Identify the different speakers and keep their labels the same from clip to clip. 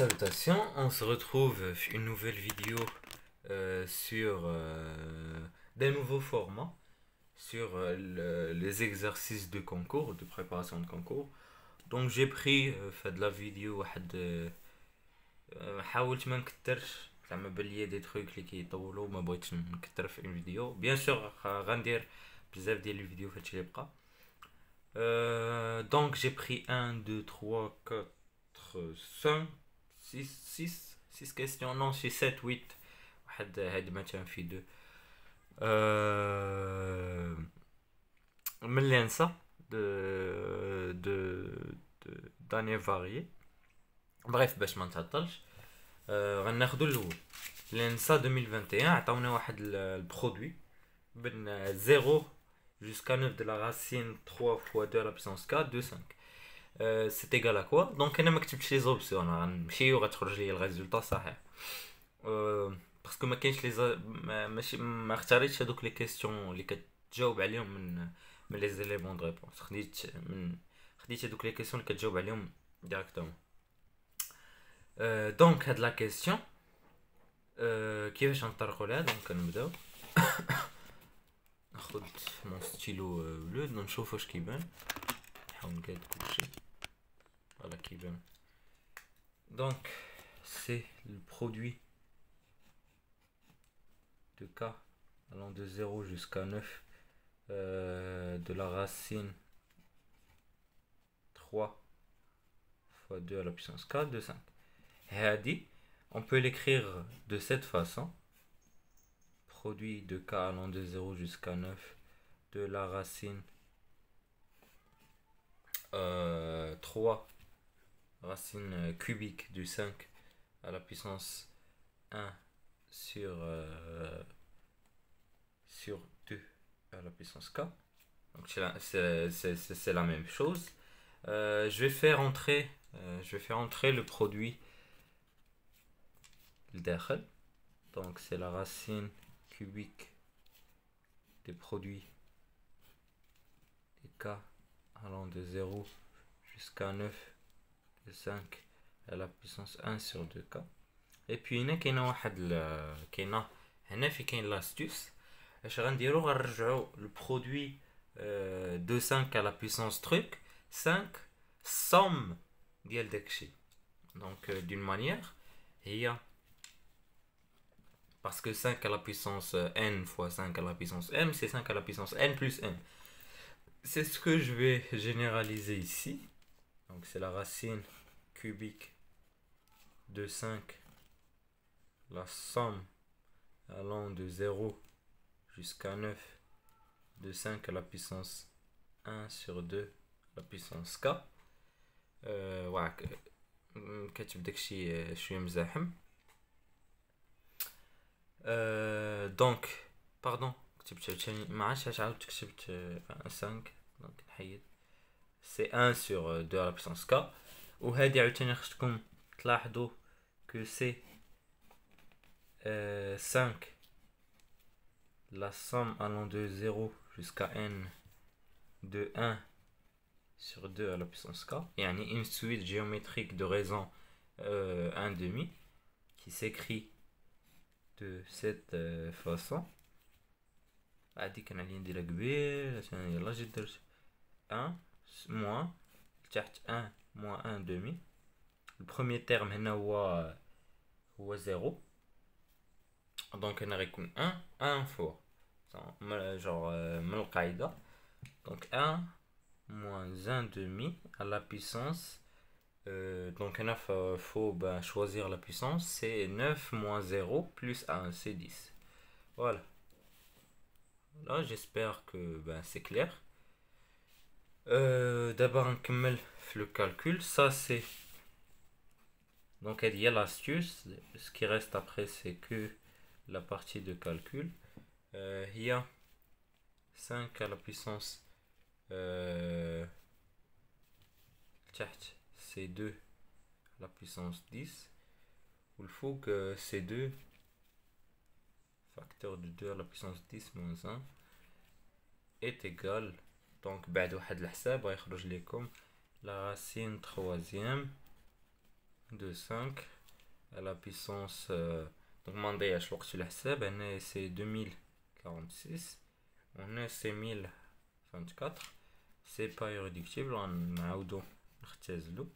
Speaker 1: Salutations, on se retrouve sur une nouvelle vidéo sur des nouveaux formats, sur les exercices de concours, de préparation de concours. Donc j'ai pris fait de la vidéo واحد حاولت ما نكترش زعما بلي دي تروك اللي كيطولوا ما بغيتش نكتر في une vidéo. Bien sûr غندير بزاف ديال الفيديو فهادشي اللي بقى. Donc j'ai pris 1, 2, 3, 4, 5, 6 questions. Non, c'est 7, 8. هاد مثلا في 2 من اللي نسى داني فاريي. بريف باش ما نتعطلش غناخدو الاول اللي نسى 2021 عطاونا واحد البرودوي من 0 jusqu'à 9 de la racine 3 fois 2 à la puissance 4 de 5. C'est égal à quoi? Donc انا ما كتبتش لي زوبسيون غنمشي وغتخرج لي الريزولطا صحيح. باسكو ما كاينش لي ماشي ما اختاريتش هذوك لي كيسيون اللي كتجاوب عليهم من لي زيليمون دو ريبونس. خديت هذوك لي كيسيون اللي كتجاوب عليهم ديريكتومون. دونك هاد لا كيسيون كيفاش نطرقوا لها؟ دونك كنبداو ناخذ مون ستيلو بلو نشوف واش كيبان نحاول نقاد كلشي فوالا كيبان. Donc c'est le produit de k allant de 0 jusqu'à 9 de la racine 3 fois 2 à la puissance 4 de 5. Hadi, on peut l'écrire de cette façon. Produit de k allant de 0 jusqu'à 9 de la racine 3 racine cubique du 5 à la puissance 1 sur 2 à la puissance k. Donc c'est la même chose. Je vais faire entrer le produit الداخل. Donc c'est la racine cubique des produits des k allant de 0 jusqu'à 9 de 5 à la puissance 1 sur 2k. Et puis هنا كاينه واحد كاينه هنا في كاين لاستيوس اش غنديرو غنرجعو البرودوي de 5 à la puissance truc 5 somme ديال داكشي. Donc d'une manière هي parce que 5 à la puissance n fois 5 à la puissance m c'est 5 à la puissance n plus n. C'est ce que je vais généraliser ici. Donc c'est la racine cubique de 5, la somme allant de 0 jusqu'à 9 de 5 à la puissance 1 sur 2 à la puissance k. كاتب داكشي شويه مزاحم. دونك باردون كتبت عاوتاني ما عرفتش علاش عاود كتبت 5 دونك نحيد سي 1 sur 2 à la puissance k. وهادي عاوتاني خصكم تلاحظوا que c'est 5 la somme allant de 0 jusqu'à n de 1 sur 2 à la puissance k. يعني une suite géométrique de raison 1 demi qui s'écrit de cette façon. هادي كان عليا نديرها قبيل يلا جيت درت 1 moins تحت 1 moins 1 demi. Le premier terme هنا هو 0 donc هنا غيكون 1 fois genre من القاعدة. donc 1 moins 1 demi à la puissance donc هنا faut choisir la puissance. c'est 9 moins 0 plus 1 c'est 10. Voilà. Là j'espère que c'est clair. D'abord نكمل في le calcul. Ça c'est donc il y a l'astuce. Ce qui reste après c'est que la partie de calcul. Il y a 5 à la puissance تحت c'est 2 à la puissance 10. Il faut que c'est 2 facteur de 2 à la puissance 10 moins 1 est égal. Donc بعد واحد الحساب غيخرج لكم la racine troisième de 5 à la puissance donc mandé à l'وقت sur الحساب هنا c'est 2046 هنا c'est 1024 c'est pas irréductible غنعاودو نختزلو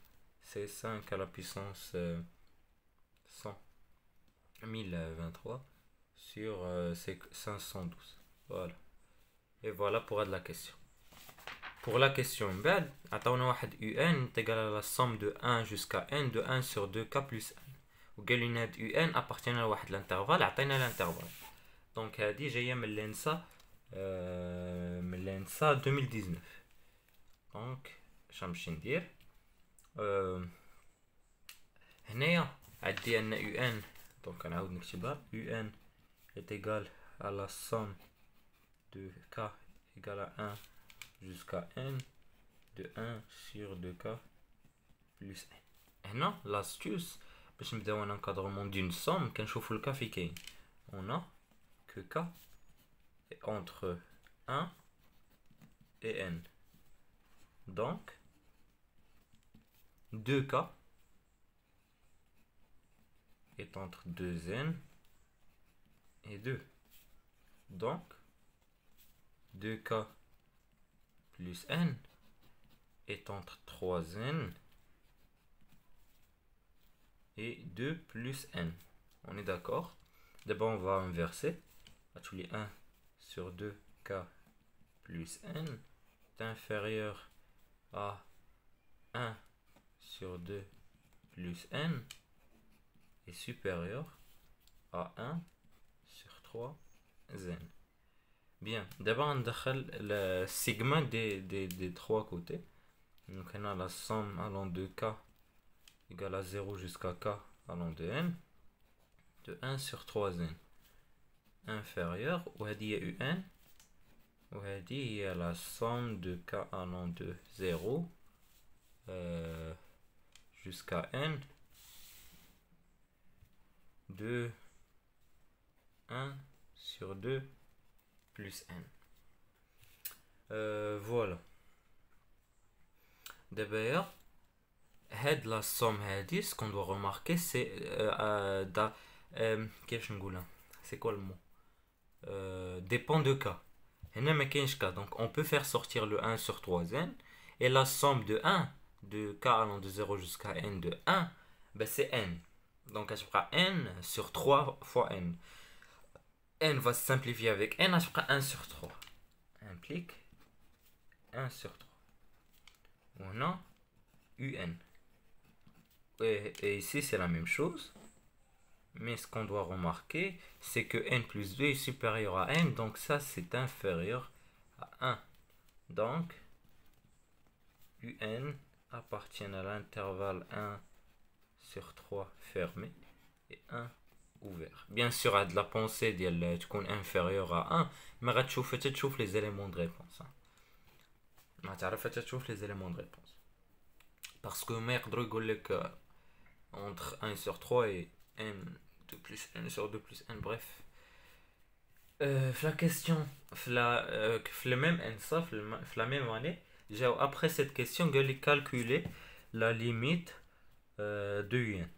Speaker 1: c'est 5 à la puissance 100 1023 sur c'est 512 voilà et voilà pour la question. Pour la question بعد عطاونا واحد UN est égal à la somme de 1 jusqu'à n de 1 sur 2k plus 1 وقال لنا هاد UN appartient à واحد l'intervalle عطينا l'intervalle donc هادي جايه من لينسا 2019 donc اش غنمشي ندير هنايا عندي ان UN donc غنعاود نكتبها UN est égal à la somme de k égale à 1 jusqu'à n de 1 sur 2k plus 1. هنا l'astuce باش نبداو un encadrement d'une somme كنشوفو الك في كاين. On a que k est entre 1 et n. Donc 2k est entre 2n et 2. Donc 2k plus n est entre 3n et 2 plus n. On est d'accord? D'abord, on va inverser. À tous les 1 sur 2k plus n est inférieur à 1 sur 2 plus n est supérieur à 1 sur 3n. Bien, d'abord on décale le sigma des trois côtés. Donc on a la somme allant de k égale à 0 jusqu'à k allant de n de 1 sur 3n inférieur ou هذه هي un وهذه هي la somme de k allant de 0 jusqu'à n de 1 sur 2 plus n. Voilà. D'ailleurs, la somme, ce qu'on doit remarquer, c'est c'est quoi le mot? Dépend de k. Donc on peut faire sortir le 1 sur 3n et la somme de 1 de k allant de 0 jusqu'à n de 1, ben c'est n. Donc elle fera n sur 3 fois n. N va se simplifier avec n, elle fera 1 sur 3. Implique 1 sur 3. On a un. Et ici c'est la même chose. Mais ce qu'on doit remarquer, c'est que n plus 2 est supérieur à n. Donc ça c'est inférieur à 1. Donc un appartient à l'intervalle 1 sur 3 fermé et 1 ouvert. Bien sûr, à de la pensée ديال تكون inférieur à 1 ما غتشوف حتى تشوف les éléments de réponse. ما تعرف حتى تشوف les éléments de réponse. Parce que ما يقدروا يقول لك entre 1 sur 3 et n de plus 1 sur 2 plus n bref. La question le même INSA la même année, après cette question, je vais calculer la limite de un.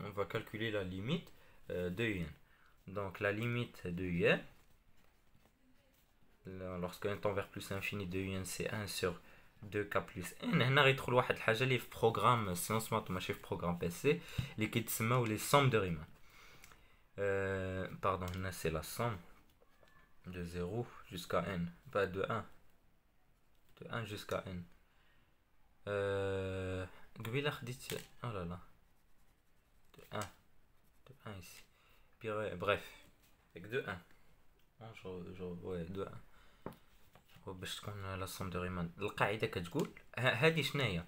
Speaker 1: On va calculer la limite de un. Donc la limite de un, lorsqu'un tend vers plus infini de un, c'est 1 sur 2k plus n. هنا غيدخل واحد الحاجه اللي في programme science math ماشي في programme PC اللي كيتسموا les sommes de Riemann. Pardon, هنا c'est la somme de 0 jusqu'à n, pas de 1 jusqu'à n. قبيله خديت oh là là de 1 ici. Puis bref, avec de 1 ouais de 1 باش تكون لا somme de Riemann. القاعده كتقول هذه شناهي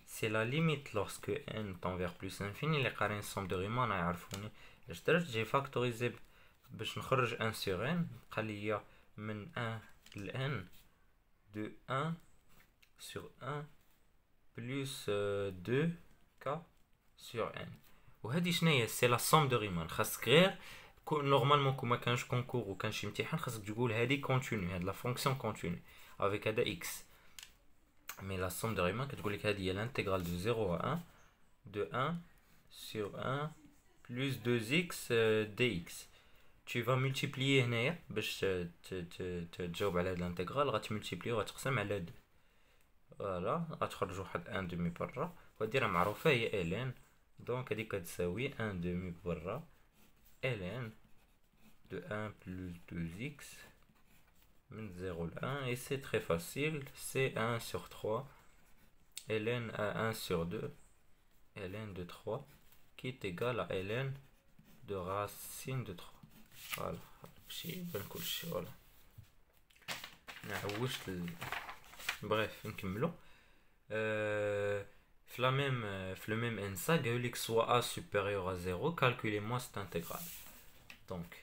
Speaker 1: سي لا ليميت لورسك n tend vers plus infini. اللي قارين somme de Riemann يعرفوني اش درت. جي فاكتوريزي باش نخرج 1 sur n قال لي من 1 ل n de 1 sur 1 plus 2k sur n. وهذه شناهي سي لا somme de Riemann. خاصك غير نورمالمون كون ما كانش كونكور وكان شي امتحان خاصك تقول هذه كونتينيو هاد لا فونكسيون كونتينيو افيك هذا اكس. مي لا somme de Riemann كتقول لك هذه هي l'intégrale de 0 à 1 de 1 sur 1 plus 2x dx. Tu vas multiplier هنايا باش تجاوب على هاد الانتغرال غتملتيبلي وغتقسم على 2. فوالا غتخرج واحد 1 دومي برا وديرها معروفه هي الين. دونك هادي كتساوي 1 دومي برا ln de 1 plus 2x من 0 ل 1 et c'est très facile, c'est 1 sur 3 ln à 1 sur 2 ln de 3 qui est égal à ln de racine de 3. Voilà, باش يبان كلشي. فوالا نعوجت bref نكملو. في le même NSA قالولك soit a supérieur à 0 calculez-moi cette intégrale. donc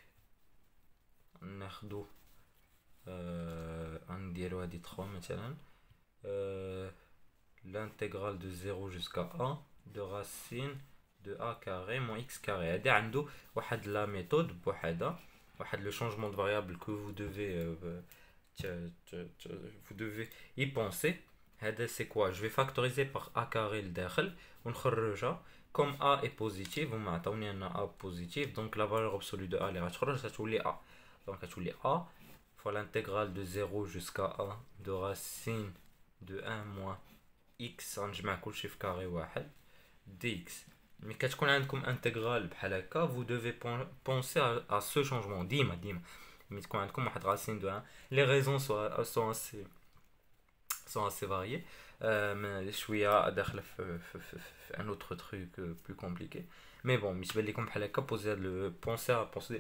Speaker 1: ناخدو نديرو هادي 3 مثلا. l'intégrale de 0 jusqu'à a de racine de a carré moins x carré. هادي عندو واحد لا ميثود بوحدها، واحد لو changement de variable que vous devez y penser. هذا c'est quoi? je vais factoriser par a carré لداخل ونخرجها comme a est positive. هما عطاوني ان a positive donc la valeur absolue de a اللي غتخرج غتولي a. donc غتولي a fois l'intégrale de 0 jusqu'à a de racine de 1 moins x غنجمع كلشي في كاري واحد dx. ملي كتكون عندكم انتغرال بحال هكا vous devez penser à ce changement ديما ملي تكون عندكم واحد racine de 1. les raisons sont assez variées. شويه داخله في un autre truc plus compliqué. mais bon ملي تبان لكم بحال هكا pensez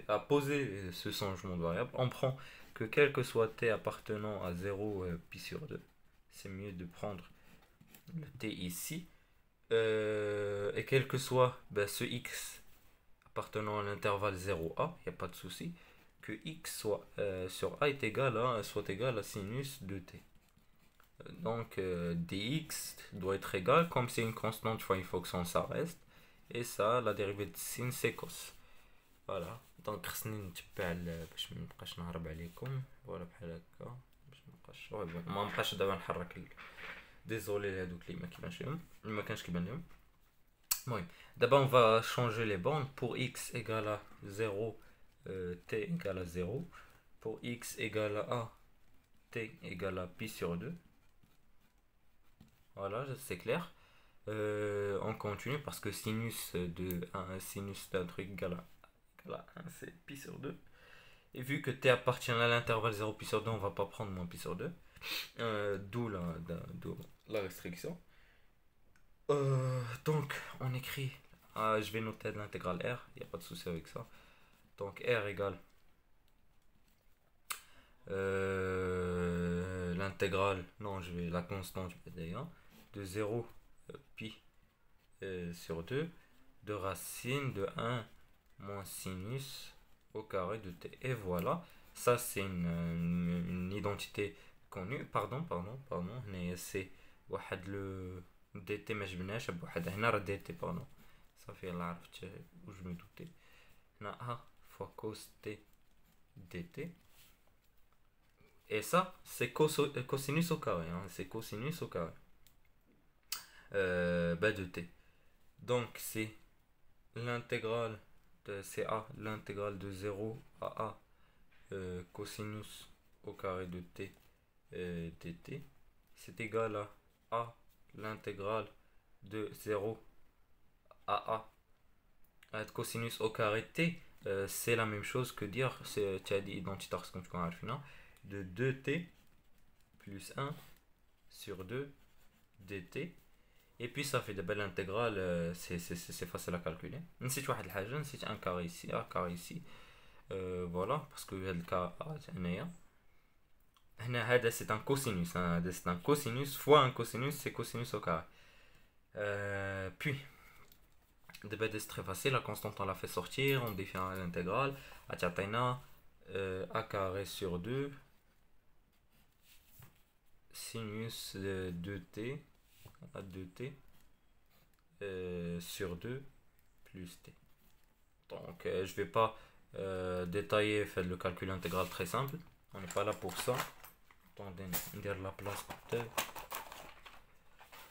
Speaker 1: à poser ce changement de variable. on prend que quel que soit t appartenant à 0 pi sur 2, c'est mieux de prendre le t ici. Et quel que soit ce x appartenant à l'intervalle 0a, il n'y a pas de souci, que x soit sur a est égal à sinus de t. Donc dx doit être égal, comme c'est une constante fois une fonction, ça reste, et ça la dérivée de sin c'est cos. voilà. دونك خصني نتبع باش منبقاش نهرب عليكم. فوالا بحال هكا باش منبقاش ما نبقاش دابا نحرك ديزولي لهادوك اللي ما كانش كيبان لهم. المهم دابا on va changer les bornes pour x égale à 0 t égale à 0 pour x égale à t égale à pi sur 2. voilà, c'est clair. On continue parce que sinus d'un truc égale à 1 c'est pi sur 2. Et vu que t appartient à l'intervalle 0 pi sur 2, on va pas prendre moins pi sur 2. D'où la restriction. Donc on écrit, je vais noter de l'intégrale r, il n'y a pas de souci avec ça. donc r égale l'intégrale, non je vais la constante d'ailleurs, de 0 pi sur 2 de racine de 1 moins sinus au carré de t. et voilà, ça c'est une identité connue. pardon mais c'est واحد le dt ما جبناش بواحد هنا راه dt pardon صافي يلا عرفت واش جو دوتي. هنا a fois cos t dt et ça c'est cosinus au carré, hein, c'est cosinus au carré de t. donc c'est l'intégrale c'est a l'intégrale de 0 à a cosinus au carré de t dt c'est égal à a l'intégrale de 0 à a cosinus au carré t. c'est la même chose que dire tu as dit identitaire comme tu connais de 2t plus 1 sur 2 dt. et puis ça fait de belles intégrales. c'est facile à calculer. نسيت واحد الحاجه، نسيت un carré ici voilà parce que هذا الكا هنا هذا c'est un cosinus, هذا c'est un cosinus fois un cosinus, c'est cosinus au carré. Puis c'est très facile, la constante on l'a fait sortir, on définit l'intégrale a carré sur 2 sinus de 2t à 2t sur 2 plus t. donc je vais pas détailler, faire le calcul intégral très simple, on n'est pas là pour ça. attendez ندير la place peut-être.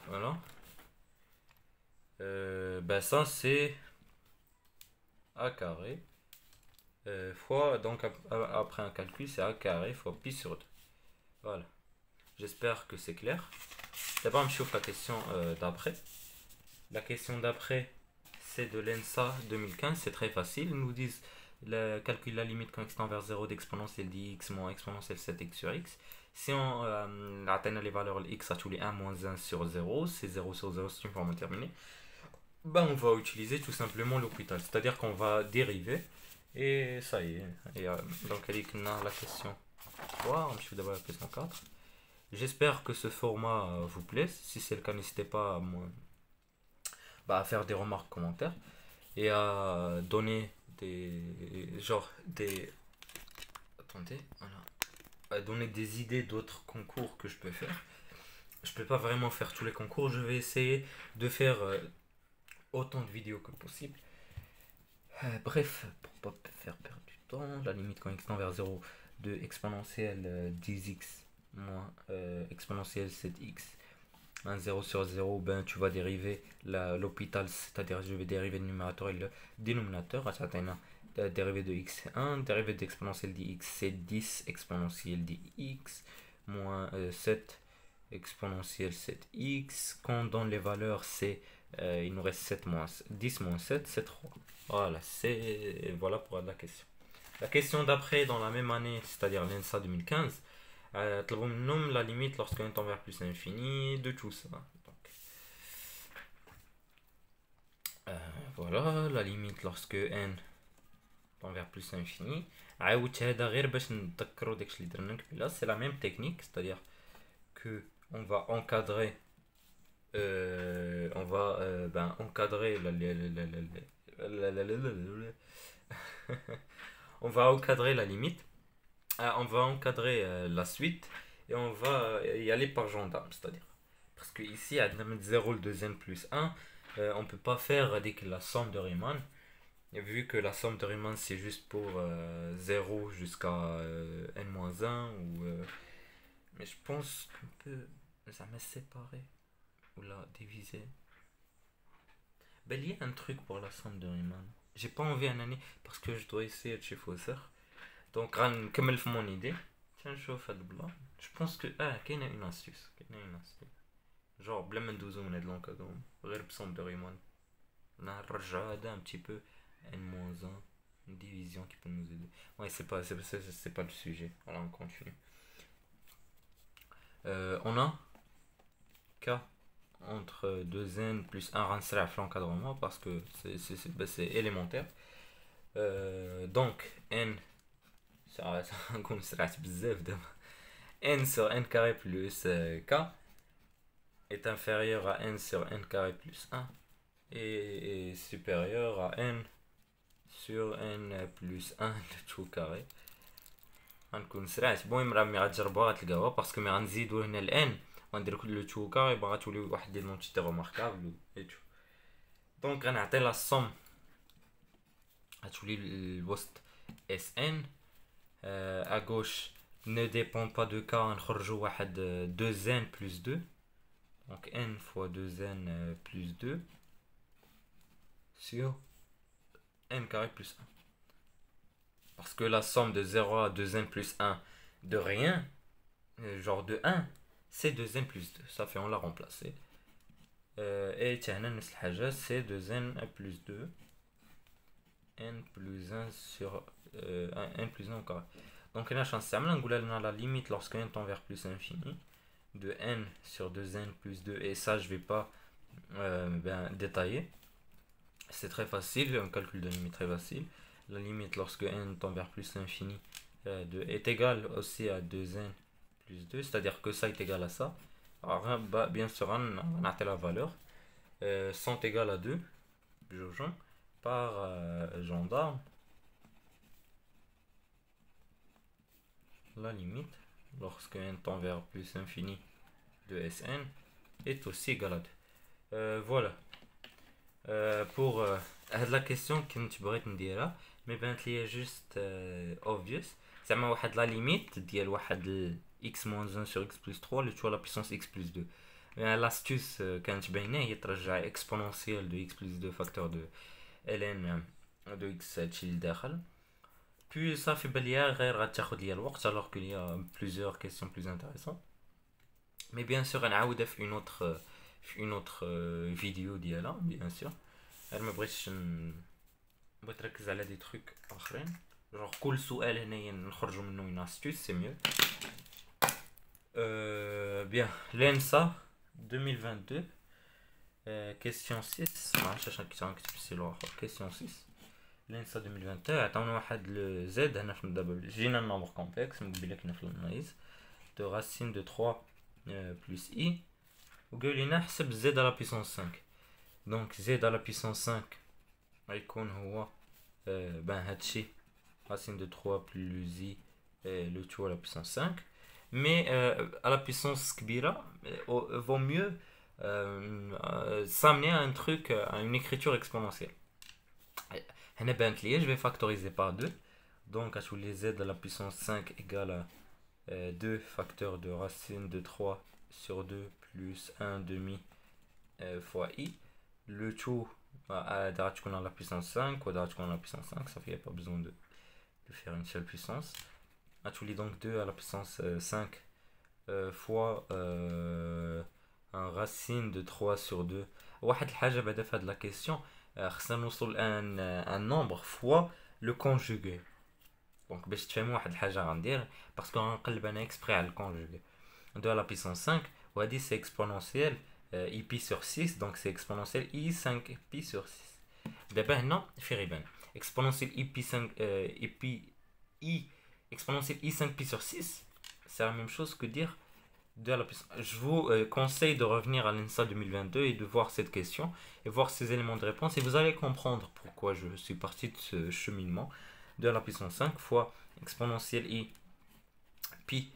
Speaker 1: voilà Ben ça c'est a carré fois, donc après un calcul, c'est a carré fois pi sur 2. Voilà. J'espère que c'est clair. D'abord, je chauffe la question d'après. La question d'après, c'est de l'ENSA 2015. C'est très facile. Ils nous disent calcule la limite quand x tend vers 0 d'exponentielle dx moins exponentielle 7x sur x. Si on atteint les valeurs x à tous les 1 moins 1 sur 0, c'est 0 sur 0, c'est une forme terminée. Ben, on va utiliser tout simplement l'hôpital. C'est-à-dire qu'on va dériver. Et ça y est. Et, donc, elle est la question 3. On va d'abord la question 4. J'espère que ce format vous plaît. Si c'est le cas, n'hésitez pas à faire des remarques, commentaires et à donner des attendez, voilà, à donner des idées d'autres concours que je peux faire. Je peux pas vraiment faire tous les concours. Je vais essayer de faire autant de vidéos que possible. Bref, pour pas faire perdre du temps, la limite quand x tend vers 0 de exponentielle 10x moins exponentielle 7x 1 0 sur 0, ben tu vas dériver l'hôpital, c'est-à-dire je vais dériver le numérateur et le dénominateur. À certains dérivé de x c'est 1, dérivé d'exponentielle dx c'est 10 exponentielle dx moins 7 exponentielle 7x. Quand on donne les valeurs, c'est il nous reste 7 moins 10 moins 7, c'est 3. Voilà, voilà pour la question. La question d'après, dans la même année, c'est-à-dire l'ENSA 2015, nomme la limite lorsque n tend vers plus l'infini de tout ça. Donc, voilà, la limite lorsque n tend vers plus l'infini. C'est la même technique, c'est-à-dire que on va encadrer encadrer on va encadrer la limite, on va encadrer la suite et on va y aller par gendarme, c'est-à-dire parce que ici à 0 le deuxième plus 1, on peut pas faire dès que la somme de Riemann, vu que la somme de Riemann c'est juste pour 0 jusqu'à n-1 ou mais je pense qu'on peut jamais séparer ou la diviser. Ben, il y a un truc pour la somme de Riemann. J'ai pas envie un année parce que je dois essayer de chez Fosser. Donc, comme elle fait mon idée. Tiens, je chauffe le blanc. Je pense que. Ah, qu'il y a une astuce. Genre, بلا ما ندوزو من هاد l'encadrement. غير بsomme de Riemann. نرجع هذا un petit peu n-1. Une division qui peut nous aider. Ouais, c'est pas le sujet. Alors, on continue. On a K entre 2n plus 1 رنسرع في l'encadrement parce que c'est élémentaire. Donc n ça نكون سرعت بزاف دابا n sur n carré plus k est inférieur à n sur n carré plus 1 et supérieur à n sur n plus 1 le tout carré. غنكون سرعت. المهم راه ملي غتجربوها غتلقاوها باسكو ملي غنزيدو هنا ال n غندير كل لو تو كاري غتولي واحد ديال لونتيتي روماركابل اي تو. دونك غنعطي لا صوم غتولي الوسط اس ان à gauche ne dépend pas de k, غنخرجو واحد 2n plus 2, donc n fois 2n plus 2 sur n carré plus 1, parce que la somme de 0 à 2n plus 1 de rien, genre de 1, c'est 2n plus 2, ça fait on l'a remplacé. Et c'est 2n plus 2 n plus 1 sur n plus 1 au carré. Donc là, on a la limite lorsque n tend vers plus infini de n sur 2n plus 2, et ça je vais pas détailler, c'est très facile, un calcul de limite très facile. La limite lorsque n tend vers plus l'infini est égale aussi à 2n plus 2, c'est-à-dire que ça est égal à ça. Alors, bien sûr, on a la valeur sont égales à 2, jugeons, par gendarme. La limite lorsque n tend vers plus infini de Sn est aussi égale à 2. Voilà. Pour la question que tu pourrais me dire là, mais ben il est juste obvious. C'est la limite ديال واحد x moins 1 sur x plus 3 le tout à la puissance x plus 2. l'astuce كانت باينه هي ترجع exponentielle de x plus 2 facteur de ln de x هادشي اللي داخل. Puis صافي باليا غير غتاخد ليا الوقت alors qu'il y a plusieurs questions plus intéressantes. Mais bien sûr غنعاودها في une autre vidéo ديالها bien sûr. غير ما بغيتش بغيت نركز على دي تروك اخرين. جونغ كل سؤال هنايا نخرجوا منه une astuce c'est mieux. Bien, l'ENSA 2022 question 6 ما عرفتش اش غنكتب سي الاخر question 6 l'ENSA 2022 عطاونا واحد لو زد هنا في دابا جينا النومبر كومبلكس من قبيله كنا في الاناليز دو راسين دو 3 بلس اي وقال لنا حسب زد على بيسونس 5 دونك زد على بيسونس 5 غيكون هو بان هادشي racine de 3 plus i le tout à la puissance 5 mais à la puissance كبيرة vaut mieux s'amener à un truc à une écriture exponentielle. هنا بانت لي je vais factoriser par 2 donc غتولي z à la puissance 5 égale à 2 facteurs de racine de 3 sur 2 plus 1 demi fois i le tout à la puissance 5 ou à la puissance 5 ça fait pas besoin de faire une seule puissance. Atchouli donc 2 à la puissance 5 fois un racine de 3 sur 2. واحد الحاجة بعدا في هاد la question خصنا نوصل un nombre fois le conjugué. Donc باش تفهموا واحد الحاجة غندير parce que غنقلب انا exprès على le conjugué. 2 à la puissance 5 وهادي c'est exponentielle i pi sur 6 donc c'est exponentielle i 5 pi sur 6. دابا هنا في غيبان exponentielle i pi 5 i exponentielle i 5 pi sur 6 c'est la même chose que dire 2 à la puissance. Je vous conseille de revenir à l'ENSA 2022 et de voir cette question et voir ces éléments de réponse et vous allez comprendre pourquoi je suis parti de ce cheminement. 2 à la puissance 5 fois exponentielle i pi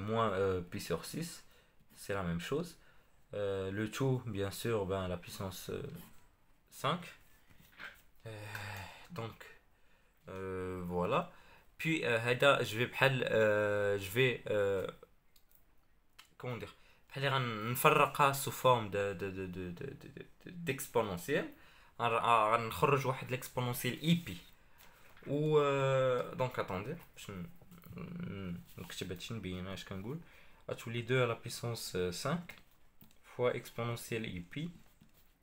Speaker 1: moins pi sur 6 c'est la même chose. Le tout bien sûr à la puissance 5 donc voilà. Puis je vais je vais comment dire بحال غنفرقها sous forme d'exponentielle غنخرج واحد l'exponentielle i pi و donc attendez باش نكتب هادشي نبينها اش كنقول غتولي 2 à la puissance 5 fois exponentielle i pi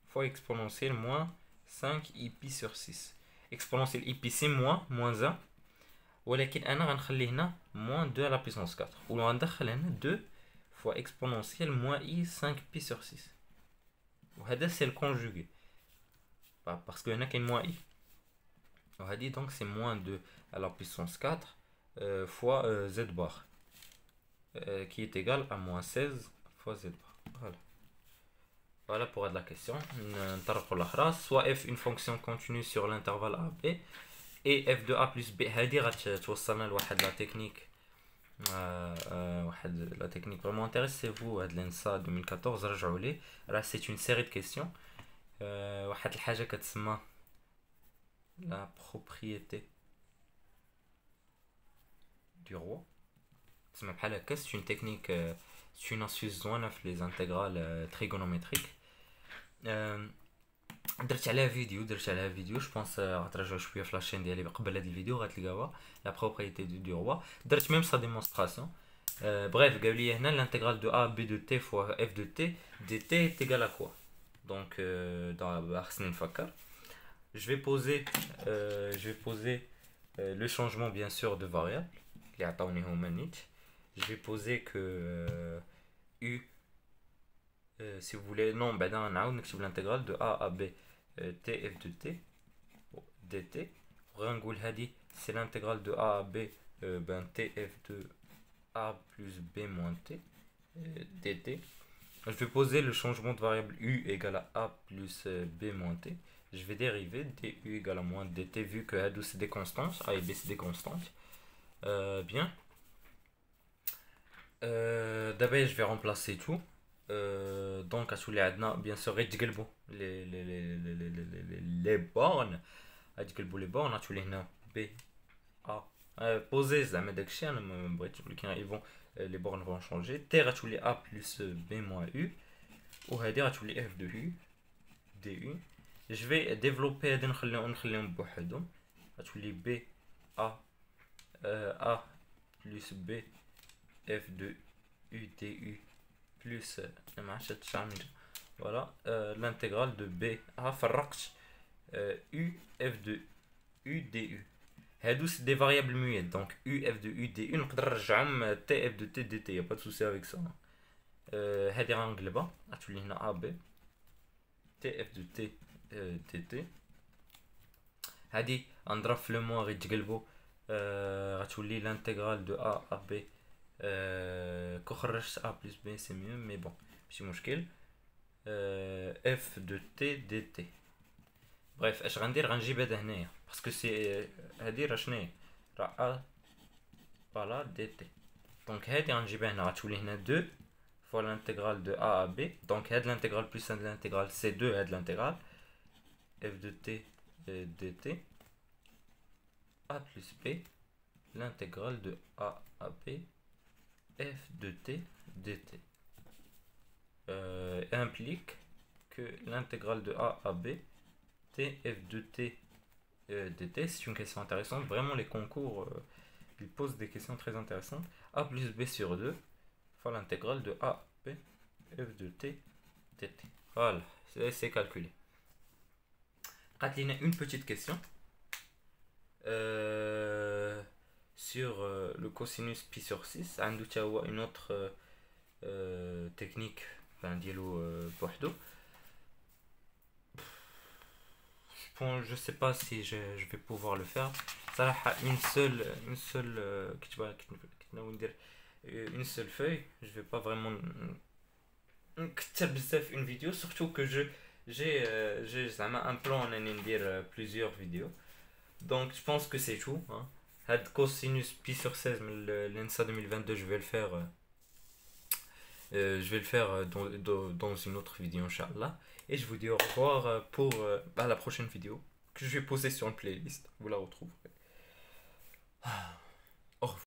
Speaker 1: fois exponentielle moins 5 i pi sur 6 exponentielle i pi c'est moins 1 ولكن انا غنخلي هنا moins 2 à la puissance 4 وغندخل هنا 2 fois exponentielle moins i 5 pi sur 6 وهذا c'est le conjugué parce que هنا كاين moins i وهذه donc c'est moins 2 à la puissance 4 fois z bar qui est égal à moins 16 fois z bar. Voilà pour la question. Soit f une fonction continue sur l'intervalle AB et f de a plus b هذه غتوصلنا لواحد la technique واحد la technique vraiment intéressez-vous هاد l'ENSA 2014 رجعوا ليه راه c'est une série de questions واحد الحاجة كتسمى la propriété du roi تسمى بحال هكا c'est une technique c'est une astuce زوينة في les intégrales trigonométriques. درت عليها فيديو جو بونس غترجعوا شويه في لاشين ديالي قبل هذا الفيديو غتلقاوها لا بروبريتي دو روا درت ميم سا ديمونستراسيون بريف قال لي هنا l'intégral de a b de t fois f de t dt est égal à quoi donc خصني نفكر je vais poser le changement bien sûr de variable اللي عطاوني هما نيت je vais poser que u si vous voulez non بعدا غنعاود نكتب l'intégrale de a à b t f de t dt وغنقول هادي c'est l'intégrale de a à b t f de a plus b moins t dt. Je vais poser le changement de variable u égale à a plus b moins t. Je vais dériver du égale à moins dt vu que hadou c'est des constantes, a et b c'est des constantes. Bien. D'abord je vais remplacer tout. Donc à tous les adna bien sûr غيتقلبوا les bornes غيتقلبوا les bornes à tous les هنا b a poser زعما داكشي انا ما بغيتش ولكن ils vont les bornes vont changer t غتولي a plus b moins u وهذه غتولي اف دو يو دي يو. جو في ديفلوبي هادي نخليهم بوحدهم. غتولي بي ا بلس بي اف دو يو دي يو بلس ما عرفتش هاد الشعمجة. فوالا لانتيغرال دو بي فرقت يو اف دو يو دي يو. هادو سي دي فاريابل مويات، دونك يو اف دو يو دي يو نقدر نرجعهم تي اف دو تي دي تي، با سوسي افيك سا. هادي غنقلبها غتولي هنا ا بي تي اف دو تي دي تي. هادي غنضرب في لو موان غيتقلبو، غتولي لانتيغرال دو ا بي. كون خرجت ا بلس بي سي ميو، مي بون ماشي مشكل. اف دو تي دي تي. بريف اش غندير، غنجيب هذا هنايا باسكو سي هادي راه شناهي، راه ا فوالا دي تي. دونك هادي غنجيبها هنا غتولي هنا 2 فوا لانتيغرال دو ا بي. دونك هاد لانتيغرال بلس هاد لانتيغرال سي 2 هاد لانتيغرال اف دو تي دي تي a plus b l'intégrale de a à b f de t dt implique que l'intégrale de a à b t f de t dt. C'est une question intéressante, vraiment les concours ils posent des questions très intéressantes. A plus b sur 2 fois l'intégrale de a b f de t dt. Voilà, c'est calculé. Une petite question sur le cosinus pi sur 6. عنده تا هو une autre technique ديالو بوحدو. Je sais pas si je vais pouvoir le faire. صراحة une seule une seule feuille. Je vais pas vraiment نكتر بزاف une vidéo, surtout que j'ai un plan on ندير plusieurs vidéos. Donc je pense que c'est tout. Had cosinus pi sur 16 l'ENSA 2022, je vais le faire. Je vais le faire dans une autre vidéo, Inch'Allah. Et je vous dis au revoir pour la prochaine vidéo que je vais poser sur une playlist. Vous la retrouverez. Au revoir.